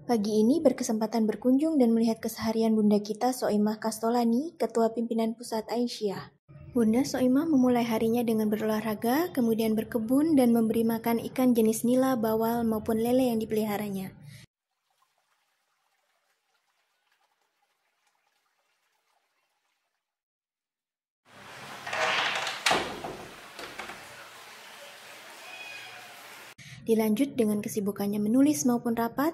Pagi ini berkesempatan berkunjung dan melihat keseharian Bunda kita Soimah Kastolani, Ketua Pimpinan Pusat Aisyah. Bunda Soimah memulai harinya dengan berolahraga, kemudian berkebun dan memberi makan ikan jenis nila, bawal maupun lele yang dipeliharanya. Dilanjut dengan kesibukannya menulis maupun rapat,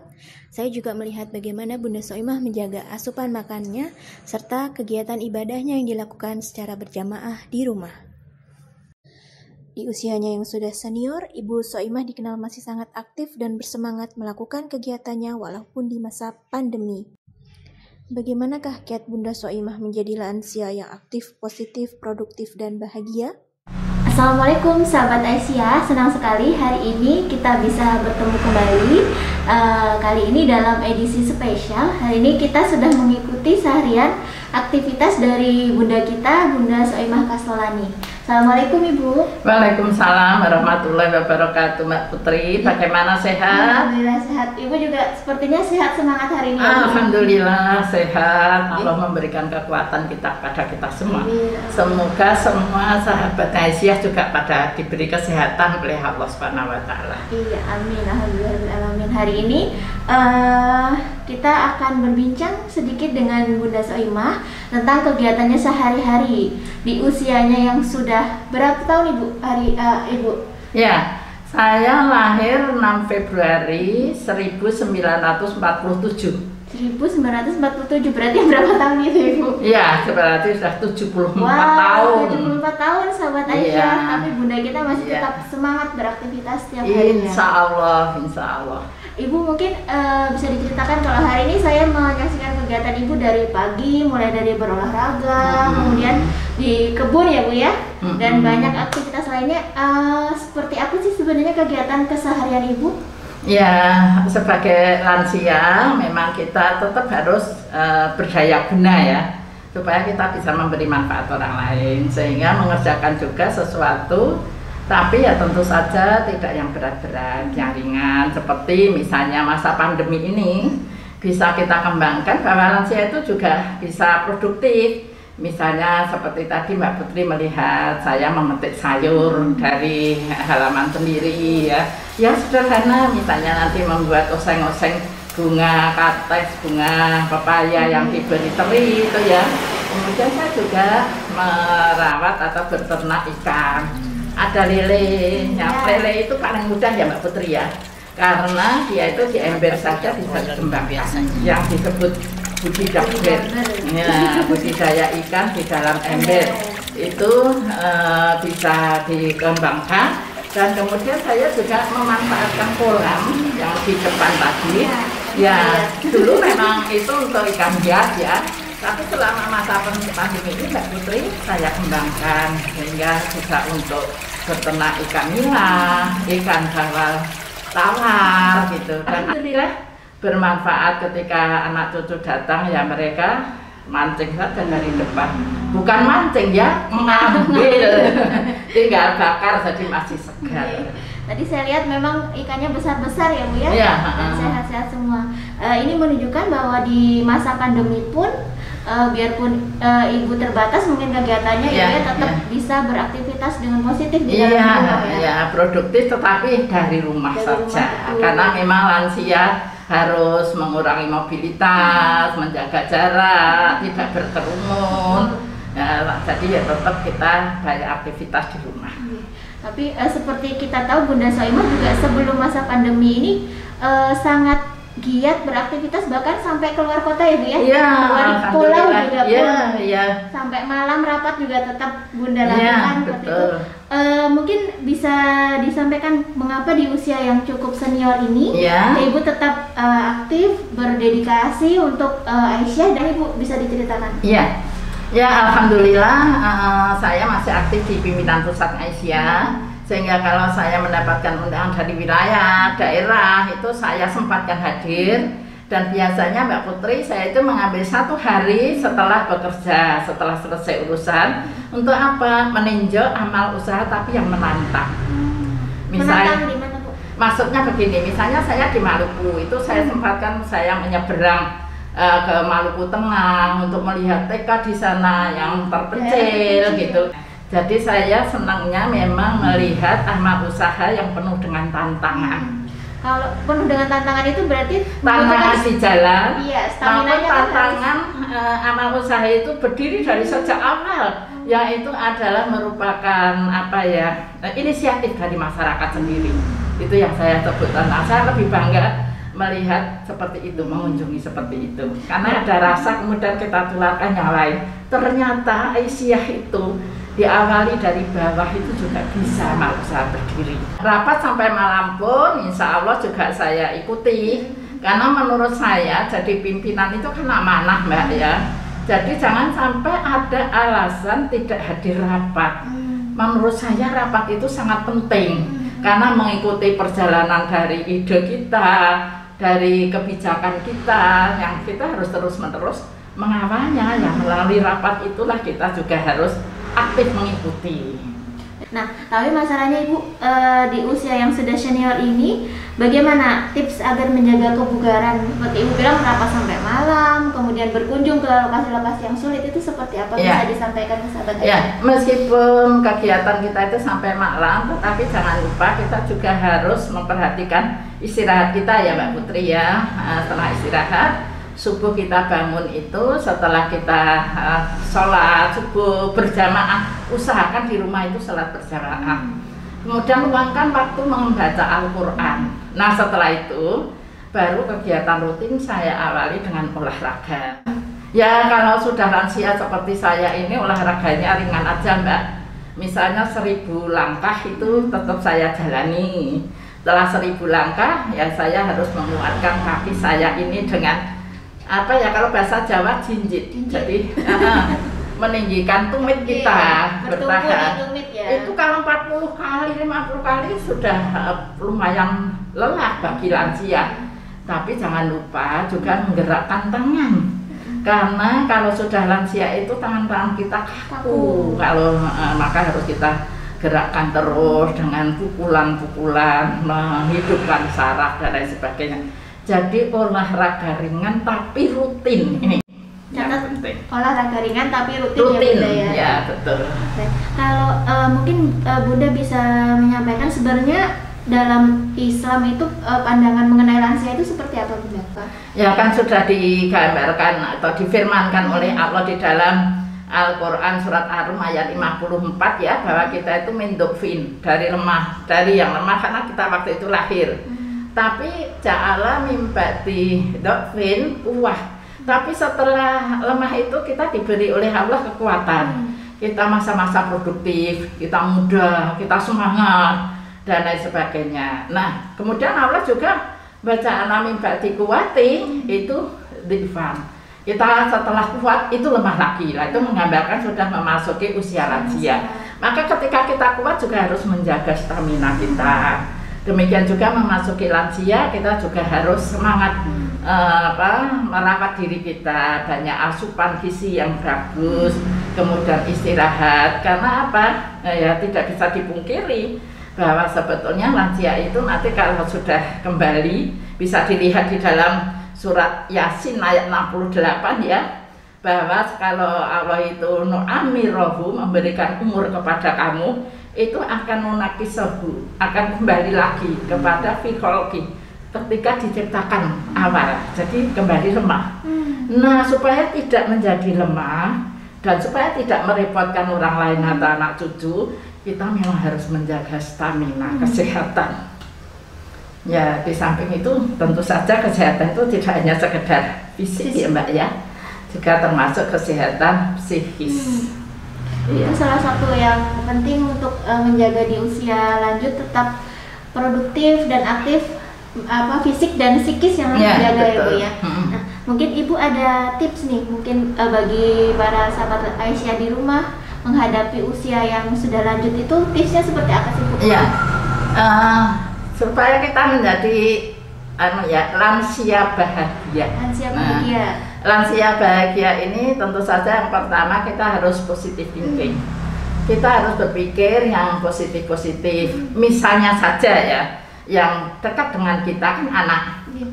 saya juga melihat bagaimana Bunda Soimah menjaga asupan makannya serta kegiatan ibadahnya yang dilakukan secara berjamaah di rumah. Di usianya yang sudah senior, Ibu Soimah dikenal masih sangat aktif dan bersemangat melakukan kegiatannya walaupun di masa pandemi. Bagaimanakah kiat Bunda Soimah menjadi lansia yang aktif, positif, produktif, dan bahagia? Assalamualaikum sahabat Aisyah, senang sekali hari ini kita bisa bertemu kembali. Kali ini dalam edisi spesial. Hari ini kita sudah mengikuti seharian aktivitas dari Bunda kita, Bunda Soimah Kastolani. Assalamualaikum Ibu. Waalaikumsalam warahmatullahi wabarakatuh, Mbak Putri. Bagaimana, sehat? Alhamdulillah sehat. Ibu juga sepertinya sehat, semangat hari ini. Alhamdulillah sehat. Allah memberikan kekuatan pada kita semua. Semoga semua sahabat Aisyah juga pada diberi kesehatan oleh Allah Subhanahu wa taala. Iya, amin. Alhamdulillah. Hari ini kita akan berbincang sedikit dengan Bunda Soimah tentang kegiatannya sehari-hari di usianya yang sudah berapa tahun Ibu? Ibu? Ya, saya lahir 6 Februari 1947. 1947, berarti berapa tahun itu Ibu? Iya, berarti sudah 74 tahun. 74 tahun sahabat Aisyah, tapi Bunda kita masih tetap semangat beraktivitas setiap harinya. Insya Allah, insya Allah. Ibu mungkin bisa diceritakan kalau hari ini saya menyaksikan kegiatan Ibu dari pagi, mulai dari berolahraga, kemudian di kebun ya Bu ya, dan banyak aktivitas lainnya. Seperti apa sih sebenarnya kegiatan keseharian Ibu? Ya, sebagai lansia memang kita tetap harus berdaya guna ya, supaya kita bisa memberi manfaat orang lain, sehingga mengerjakan juga sesuatu, tapi ya tentu saja tidak yang berat-berat, yang ringan, seperti misalnya masa pandemi ini bisa kita kembangkan bahwa lansia itu juga bisa produktif. Misalnya seperti tadi Mbak Putri melihat saya memetik sayur dari halaman sendiri ya sederhana, misalnya nanti membuat oseng-oseng bunga kates, bunga pepaya yang diberi teri itu ya. Kemudian saya juga merawat atau berternak ikan. Ada lele, lele itu paling mudah ya Mbak Putri ya, karena dia itu di ember saja bisa dikembangkan, yang disebut budidaya. Ya, budidaya ikan di dalam ember itu bisa dikembangkan. Dan kemudian saya juga memanfaatkan kolam yang di depan tadi. Ya, dulu memang itu untuk ikan hias ya, tapi selama masa pandemi ini Mbak Putri saya kembangkan sehingga bisa untuk berternak ikan nila, ikan bawal tawar gitu. Dan alhamdulillah bermanfaat ketika anak cucu datang ya, mereka mancing saja dari depan, bukan mancing ya, mengambil, tinggal bakar jadi masih segar. Tadi saya lihat memang ikannya besar-besar ya Bu ya, dan sehat-sehat semua. Ini menunjukkan bahwa di masa pandemi pun biarpun Ibu terbatas mungkin kegiatannya ya tetap bisa beraktivitas dengan positif di dalam rumah ya. Ya, produktif tetapi dari rumah saja, karena memang lansia harus mengurangi mobilitas, menjaga jarak, tidak berkerumun. Ya, jadi ya tetap kita banyak aktivitas di rumah. Tapi seperti kita tahu Bunda Soimah juga sebelum masa pandemi ini sangat giat beraktivitas, bahkan sampai keluar kota ya Bu ya? Iya, keluar pulau juga pun. Iya. Sampai malam rapat juga tetap Bunda lakukan seperti itu. Mungkin bisa disampaikan mengapa di usia yang cukup senior ini Ibu tetap aktif, berdedikasi untuk Aisyah, dan Ibu bisa diceritakan? Iya. Ya, alhamdulillah saya masih aktif di pimpinan pusat Aisyah, sehingga kalau saya mendapatkan undangan dari wilayah, daerah, itu saya sempatkan hadir. Dan biasanya Mbak Putri saya itu mengambil 1 hari setelah bekerja, setelah selesai urusan, untuk apa? Meninjau amal usaha tapi yang menantang. Misalnya, menantang di mana Bu? Maksudnya begini, misalnya saya di Maluku, itu saya sempatkan saya menyeberang ke Maluku Tengah untuk melihat TK di sana yang terpencil gitu. Jadi saya senangnya memang melihat amal usaha yang penuh dengan tantangan. Kalau penuh dengan tantangan itu berarti tantangan di jalan, iya, maupun tantangan amal usaha itu berdiri dari sejak awal, yang itu adalah merupakan inisiatif dari masyarakat sendiri. Itu yang saya sebutkan. Nah, saya lebih bangga melihat seperti itu, mengunjungi seperti itu, karena ada rasa kemudian kita tularkan yang lain. Ternyata Aisyah itu diawali dari bawah itu juga bisa amal usaha berdiri. Rapat sampai malam pun insya Allah juga saya ikuti, karena menurut saya jadi pimpinan itu kan amanah Mbak ya. Jadi jangan sampai ada alasan tidak hadir rapat. Menurut saya rapat itu sangat penting, karena mengikuti perjalanan dari ide kita, dari kebijakan kita, yang kita harus terus-menerus mengawalnya. Yang melalui rapat itulah kita juga harus aktif mengikuti. Nah, tapi masalahnya Ibu di usia yang sudah senior ini, bagaimana tips agar menjaga kebugaran? Seperti Ibu bilang rapat sampai malam, kemudian berkunjung ke lokasi-lokasi yang sulit, itu seperti apa? Bisa disampaikan ke sahabat Aisyah? Ya, meskipun kegiatan kita itu sampai malam, tetapi jangan lupa kita juga harus memperhatikan istirahat kita ya Mbak Putri ya. Setelah istirahat, subuh kita bangun itu, setelah kita sholat subuh berjamaah, usahakan di rumah itu sholat berjamaah. Kemudian luangkan waktu membaca Al-Quran. Nah, setelah itu baru kegiatan rutin saya awali dengan olahraga. Ya, kalau sudah lansia seperti saya ini, olahraganya ringan aja Mbak. Misalnya 1000 langkah itu tetap saya jalani. Setelah 1000 langkah ya saya harus menguatkan kaki saya ini dengan kalau bahasa Jawa jinjit. Jadi meninggikan tumit kita bertahan. Ya. Itu kalau 40 kali, 50 kali sudah lumayan lelah bagi lansia. Tapi jangan lupa juga menggerakkan tangan. Karena kalau sudah lansia itu tangan-tangan kita kaku. Kalau maka harus kita gerakkan terus dengan pukulan-pukulan, menghidupkan saraf dan lain sebagainya. Jadi olahraga ringan tapi rutin ini. Catat, olahraga ringan tapi rutin ya Bunda ya. Ya betul. Oke. Kalau mungkin Bunda bisa menyampaikan sebenarnya dalam Islam itu pandangan mengenai lansia itu seperti apa Bunda? Ya kan sudah digambarkan atau difirmankan oleh Allah di dalam Al-Quran surat Ar-Rum ayat 54 ya, bahwa kita itu min dufin, dari yang lemah karena kita waktu itu lahir. Tapi ja'ala mimbati dofin kuwah. Tapi setelah lemah itu kita diberi oleh Allah kekuatan. Kita masa-masa produktif, kita muda, kita semangat dan lain sebagainya. Nah, kemudian Allah juga baca'ala mimbati kuwati itu dhifan. Kita setelah kuat itu lemah lagi. Lah itu menggambarkan sudah memasuki usia lansia. Maka ketika kita kuat juga harus menjaga stamina kita. Demikian juga memasuki lansia, kita juga harus semangat merawat diri kita, banyak asupan gizi yang bagus, kemudian istirahat. Karena apa? Ya tidak bisa dipungkiri bahwa sebetulnya lansia itu nanti kalau sudah kembali, bisa dilihat di dalam surat Yasin ayat 68 ya, bahwa kalau Allah itu nu'amirohu, memberikan umur kepada kamu, itu akan menakisohu, akan kembali lagi kepada fikolki ketika diciptakan awal, jadi kembali lemah. Nah, supaya tidak menjadi lemah dan supaya tidak merepotkan orang lain atau anak cucu, kita memang harus menjaga stamina, kesehatan. Ya, di samping itu tentu saja kesehatan itu tidak hanya sekedar fisik ya Mbak ya, juga termasuk kesehatan psikis. Itu salah satu yang penting untuk menjaga di usia lanjut tetap produktif dan aktif, fisik dan psikis yang harus dijaga ya Bu ya. Nah, mungkin Ibu ada tips nih mungkin bagi para sahabat Aisyah di rumah menghadapi usia yang sudah lanjut, itu tipsnya seperti apa sih Bu? Iya, supaya kita menjadi lansia bahagia. Lansia bahagia. Lansia bahagia ini tentu saja yang pertama kita harus positive thinking. Kita harus berpikir yang positif-positif. Misalnya saja ya, yang dekat dengan kita kan anak.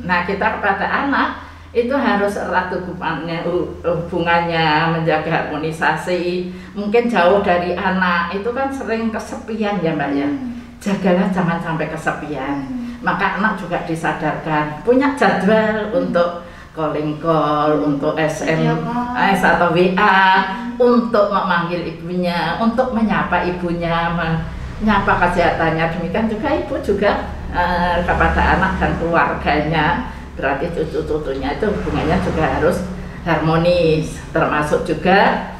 Nah, kita kepada anak itu harus erat hubungannya, menjaga harmonisasi. Mungkin jauh dari anak itu kan sering kesepian ya Mbak ya. Jagalah jangan sampai kesepian. Maka anak juga disadarkan punya jadwal untuk calling call, untuk SMS atau WA, untuk memanggil ibunya, untuk menyapa ibunya, menyapa kesehatannya. Demikian juga ibu juga kepada anak dan keluarganya. Berarti cucu-cucunya itu hubungannya juga harus harmonis. Termasuk juga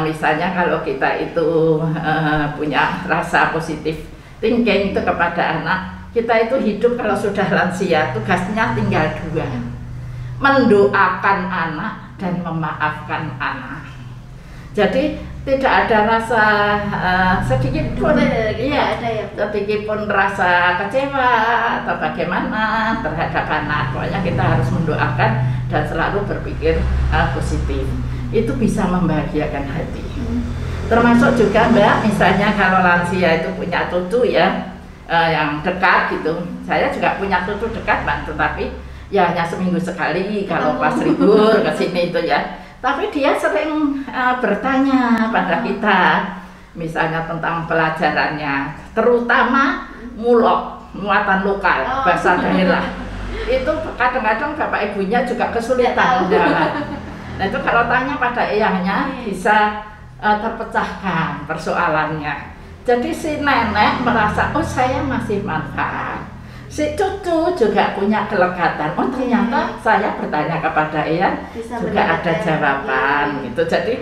misalnya kalau kita itu punya rasa positif thinking itu kepada anak, kita itu hidup kalau sudah lansia tugasnya tinggal dua, mendoakan anak dan memaafkan anak. Jadi tidak ada rasa sedikit pun, sedikit pun rasa kecewa atau bagaimana terhadap anak. Pokoknya kita harus mendoakan dan selalu berpikir positif. Itu bisa membahagiakan hati. Termasuk juga Mbak, misalnya kalau lansia itu punya cucu ya, yang dekat gitu. Saya juga punya cucu dekat Mbak, tetapi ya hanya seminggu sekali kalau pas libur ke sini itu ya. Tapi dia sering bertanya pada kita, misalnya tentang pelajarannya, terutama muatan lokal, bahasa daerah. Itu kadang-kadang bapak ibunya juga kesulitan menjawab. Nah itu kalau tanya pada eyangnya bisa terpecahkan persoalannya. Jadi si nenek merasa, oh saya masih manfaat. Si cucu juga punya kelekatan. Oh ternyata saya bertanya kepada eyang juga ada jawaban gitu. Jadi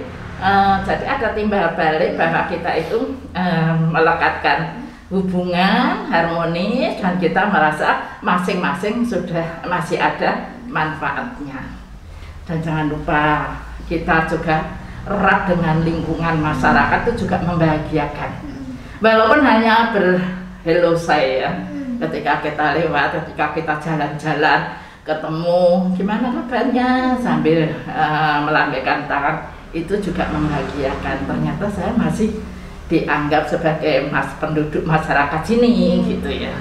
ada timbal balik bahwa kita itu melekatkan hubungan harmonis dan kita merasa masing-masing sudah masih ada manfaatnya. Dan jangan lupa kita juga erat dengan lingkungan masyarakat itu juga membahagiakan. Walaupun hanya berhello saya. Ketika kita lewat, ketika kita jalan-jalan, ketemu gimana kabarnya sambil melambaikan tangan, itu juga membahagiakan. Ternyata saya masih dianggap sebagai penduduk masyarakat sini gitu ya.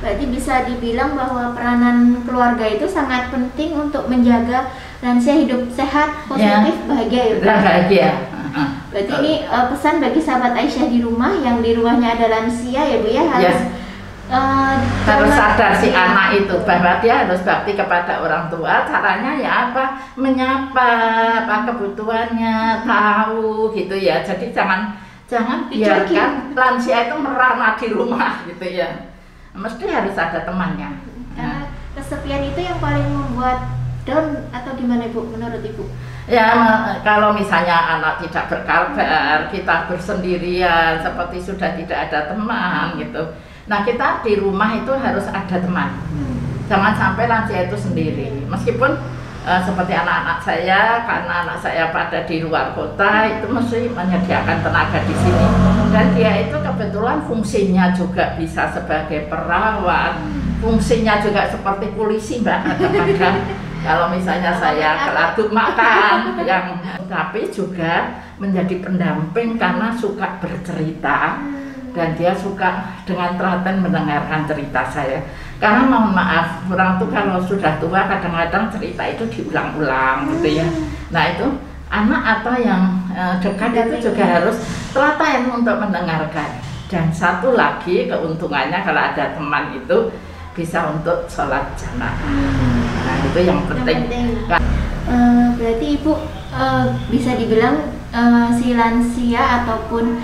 Berarti bisa dibilang bahwa peranan keluarga itu sangat penting untuk menjaga lansia hidup sehat, positif, bahagia ya. Bahagia. Berarti ini pesan bagi sahabat Aisyah di rumah yang di rumahnya ada lansia ya Bu ya, harus sadar si anak itu bahwa dia harus bakti kepada orang tua. Caranya ya apa? Menyapa, apa kebutuhannya, tahu gitu ya. Jadi jangan biarkan lansia itu merana di rumah gitu ya. Mesti harus ada temannya. Karena kesepian itu yang paling membuat down atau gimana Bu menurut Ibu? Ya kalau misalnya anak tidak berkabar, kita bersendirian seperti sudah tidak ada teman gitu. Nah kita di rumah itu harus ada teman. Jangan sampai lansia itu sendiri. Meskipun seperti anak-anak saya, karena anak saya pada di luar kota itu mesti menyediakan tenaga di sini. Dan dia itu kebetulan fungsinya juga bisa sebagai perawat, fungsinya juga seperti polisi Mbak kadang-kadang. Kalau misalnya saya keladuk makan, tapi juga menjadi pendamping karena suka bercerita. Dan dia suka dengan telaten mendengarkan cerita saya. Karena mohon maaf, orang tuh kalau sudah tua kadang-kadang cerita itu diulang-ulang gitu ya. Nah itu anak atau yang dekat itu juga harus telaten untuk mendengarkan. Dan satu lagi keuntungannya kalau ada teman itu bisa untuk sholat jamaah. Nah itu yang penting. Berarti Ibu bisa dibilang si lansia ataupun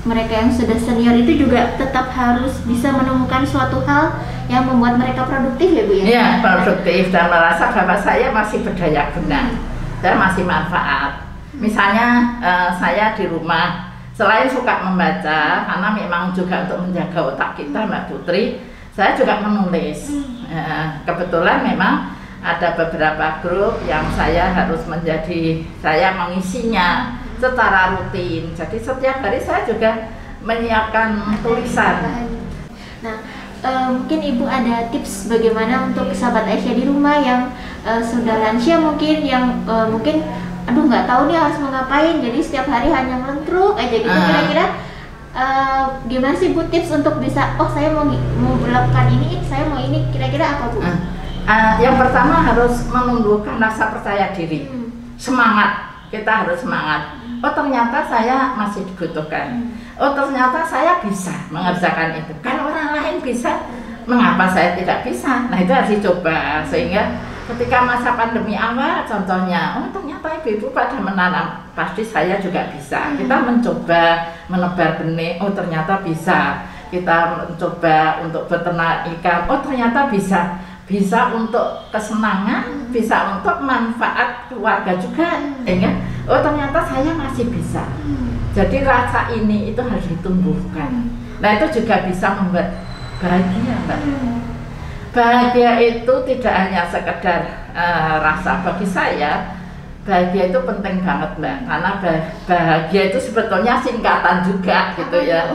mereka yang sudah senior itu juga tetap harus bisa menemukan suatu hal yang membuat mereka produktif ya Bu ya? Iya, produktif dan merasa bahwa saya masih berdaya guna dan masih manfaat. Misalnya saya di rumah selain suka membaca, karena memang juga untuk menjaga otak kita Mbak Putri, saya juga menulis. Kebetulan memang ada beberapa grup yang saya harus saya mengisinya secara rutin. Jadi setiap hari saya juga menyiapkan tulisan. Nah, mungkin Ibu ada tips bagaimana untuk sahabat Aisyah di rumah yang sudah lansia mungkin, yang mungkin aduh nggak tahu nih harus ngapain, jadi setiap hari hanya melentruk aja gitu. Kira-kira Gimana sih Bu tips untuk bisa, oh saya mau melakukan ini, saya mau ini, kira-kira apa Bu? Yang pertama harus menumbuhkan rasa percaya diri, semangat. Kita harus semangat. Oh ternyata saya masih dibutuhkan. Oh ternyata saya bisa mengerjakan itu. Kalau orang lain bisa, mengapa saya tidak bisa? Nah itu harus dicoba, sehingga ketika masa pandemi awal contohnya, oh ternyata ibu-ibu pada menanam, pasti saya juga bisa. Kita mencoba menebar benih, oh ternyata bisa. Kita mencoba untuk beternak ikan, oh ternyata bisa. Bisa untuk kesenangan, bisa untuk manfaat keluarga juga, sehingga oh ternyata saya masih bisa. Jadi rasa ini itu harus ditumbuhkan. Nah itu juga bisa membuat bahagia, Mbak. Bahagia itu tidak hanya sekedar rasa. Bagi saya bahagia itu penting banget, Mbak, karena bahagia itu sebetulnya singkatan juga gitu ya.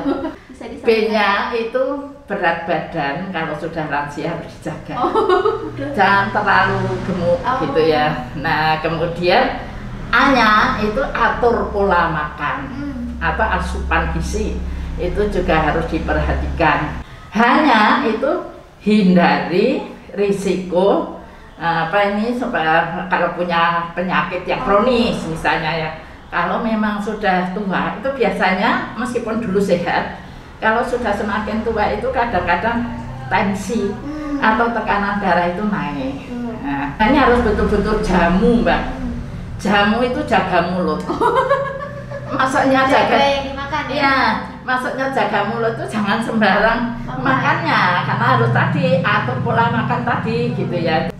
B-nya itu berat badan, kalau sudah lansia harus dijaga. Jangan terlalu gemuk gitu ya. Nah kemudian A-nya itu atur pola makan atau asupan gizi, itu juga harus diperhatikan. H-nya itu hindari risiko supaya kalau punya penyakit yang kronis misalnya ya. Kalau memang sudah tua itu biasanya meskipun dulu sehat, kalau sudah semakin tua itu kadang-kadang tensi atau tekanan darah itu naik. Nah, ini harus betul-betul jamu, Mbak. Jamu itu jaga mulut. Maksudnya jaga yang dimakan ya? Iya, maksudnya jaga mulut itu jangan sembarang makannya, karena harus tadi atur pola makan tadi gitu ya.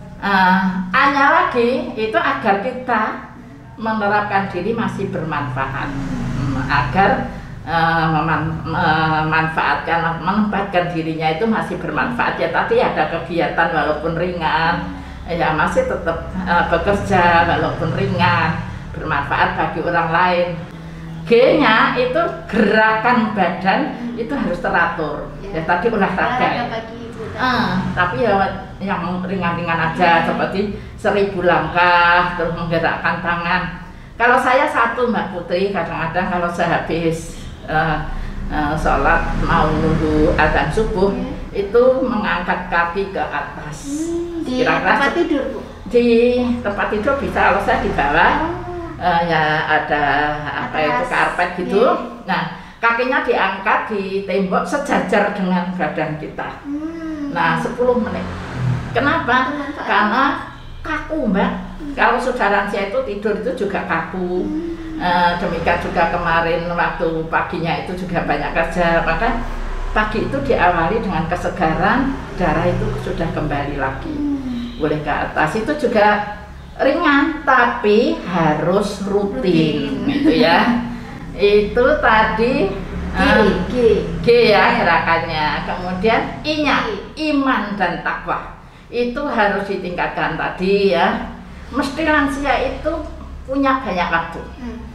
A-nya lagi itu agar kita menerapkan diri masih bermanfaat, agar menempatkan dirinya itu masih bermanfaat ya. Tadi ada kegiatan walaupun ringan ya, masih tetap bekerja walaupun ringan, bermanfaat bagi orang lain. G-nya itu gerakan badan itu harus teratur ya, tadi olahraga. Tapi ya yang ringan-ringan aja seperti 1000 langkah, terus menggerakkan tangan. Kalau saya satu, Mbak Putri, kadang-kadang kalau sehabis sholat mau nunggu adzan subuh itu mengangkat kaki ke atas. Di tempat tidur, Bu? Di tempat tidur bisa, kalau saya di bawah ya ada itu karpet gitu. Nah kakinya diangkat di tembok sejajar dengan badan kita. Nah 10 menit. Kenapa? Karena kaku, Mbak. Kalau sudah lansia itu tidur itu juga kaku. Demikian juga kemarin waktu paginya itu juga banyak kerja, maka pagi itu diawali dengan kesegaran, darah itu sudah kembali lagi boleh ke atas. Itu juga ringan tapi harus rutin gitu ya. Itu tadi G ya gerakannya. Kemudian I-nya iman dan takwa itu harus ditingkatkan tadi ya. Mesti lansia itu punya banyak waktu.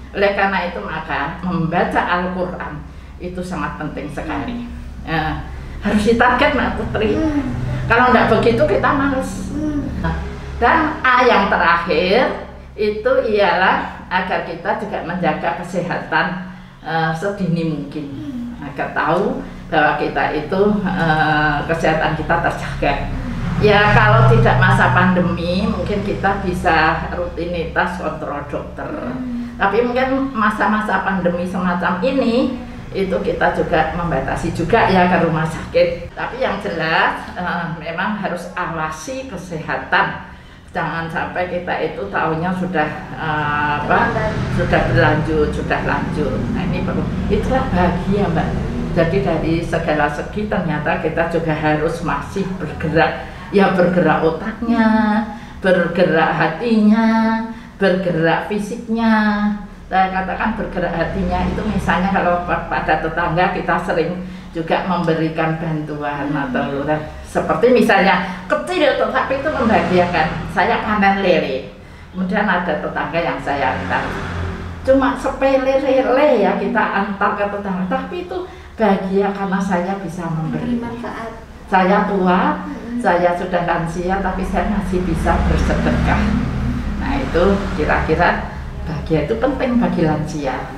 Oleh karena itu maka membaca Al-Quran itu sangat penting sekali. Harus ditarget, Mbak Putri. Kalau tidak begitu kita males. Dan A yang terakhir itu ialah agar kita juga menjaga kesehatan sedini mungkin, agar tahu bahwa kita itu kesehatan kita terjaga. Ya kalau tidak masa pandemi mungkin kita bisa rutinitas kontrol dokter. Tapi mungkin masa-masa pandemi semacam ini itu kita juga membatasi juga ya ke rumah sakit. Tapi yang jelas memang harus awasi kesehatan. Jangan sampai kita itu tahunya sudah sudah berlanjut, sudah lanjut. Nah ini perlu, itulah bahagia, Mbak. Jadi dari segala segi ternyata kita juga harus masih bergerak. Ya bergerak otaknya, bergerak hatinya, bergerak fisiknya. Saya katakan bergerak hatinya itu misalnya kalau pada tetangga kita sering juga memberikan bantuan atau seperti misalnya kecil tetapi itu membahagiakan. Saya panen lele, kemudian ada tetangga yang saya antar, cuma sepele lele ya kita antar ke tetangga, tapi itu bahagia karena saya bisa memberi manfaat. Saya tua, saya sudah lansia tapi saya masih bisa bersedekah. Nah itu kira-kira bahagia itu penting bagi lansia,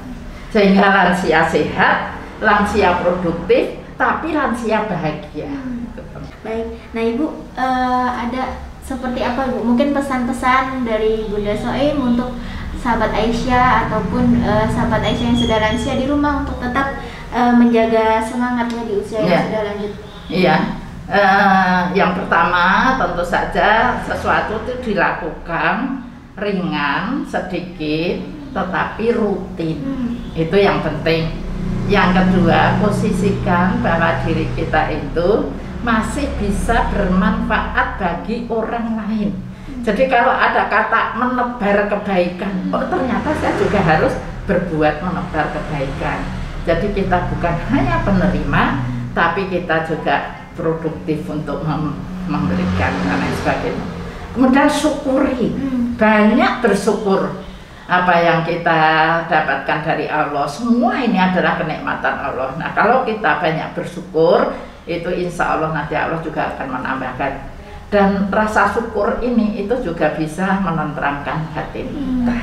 sehingga lansia sehat lansia produktif tapi lansia bahagia. Baik, nah Ibu ada seperti apa Bu? Mungkin pesan-pesan dari Bunda Soim untuk sahabat Aisyah ataupun sahabat Aisyah yang sudah lansia di rumah untuk tetap menjaga semangatnya di usia yang sudah lanjut. Iya, yang pertama tentu saja sesuatu itu dilakukan ringan, sedikit, tetapi rutin. Itu yang penting. Yang kedua, posisikan bahwa diri kita itu masih bisa bermanfaat bagi orang lain. Jadi kalau ada kata menebar kebaikan, oh ternyata saya juga harus berbuat menebar kebaikan. Jadi kita bukan hanya penerima, tapi kita juga produktif untuk memberikan dan lain sebagainya. Kemudian syukuri, banyak bersyukur apa yang kita dapatkan dari Allah. Semua ini adalah kenikmatan Allah. Nah kalau kita banyak bersyukur, itu insya Allah nanti Allah juga akan menambahkan. Dan rasa syukur ini itu juga bisa menenteramkan hati kita.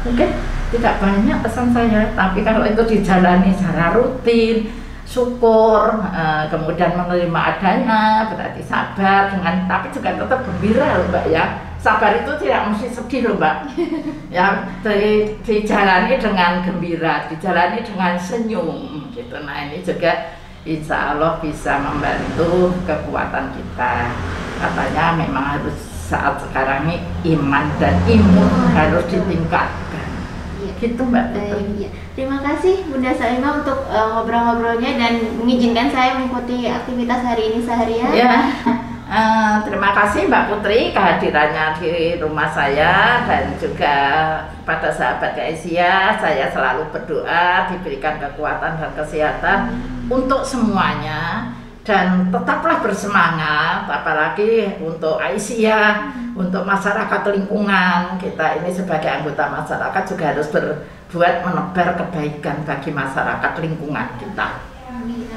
Mungkin tidak banyak pesan saya, tapi kalau itu dijalani secara rutin, syukur, kemudian menerima adanya, berarti sabar dengan, tapi juga tetap gembira loh Mbak ya. Sabar itu tidak mesti sedih loh Mbak. Ya, dijalani dengan gembira, dijalani dengan senyum gitu. Nah ini juga insya Allah bisa membantu kekuatan kita. Katanya memang harus saat sekarang ini iman dan imun harus ditingkatkan. Gitu Mbak. Iya. Terima kasih Bunda Soimah untuk ngobrol-ngobrolnya dan mengizinkan saya mengikuti aktivitas hari ini seharian. Ya. Terima kasih Mbak Putri kehadirannya di rumah saya, dan juga pada sahabat Aisyah, saya selalu berdoa diberikan kekuatan dan kesehatan untuk semuanya, dan tetaplah bersemangat, apalagi untuk Aisyah, untuk masyarakat lingkungan kita ini sebagai anggota masyarakat juga harus berbuat menebar kebaikan bagi masyarakat lingkungan kita.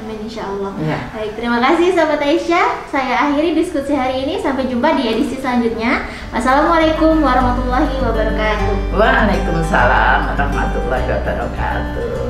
Amin insya Allah. Ya. Baik, terima kasih sahabat Aisyah. Saya akhiri diskusi hari ini. Sampai jumpa di edisi selanjutnya. Wassalamualaikum warahmatullahi wabarakatuh. Waalaikumsalam warahmatullahi wabarakatuh.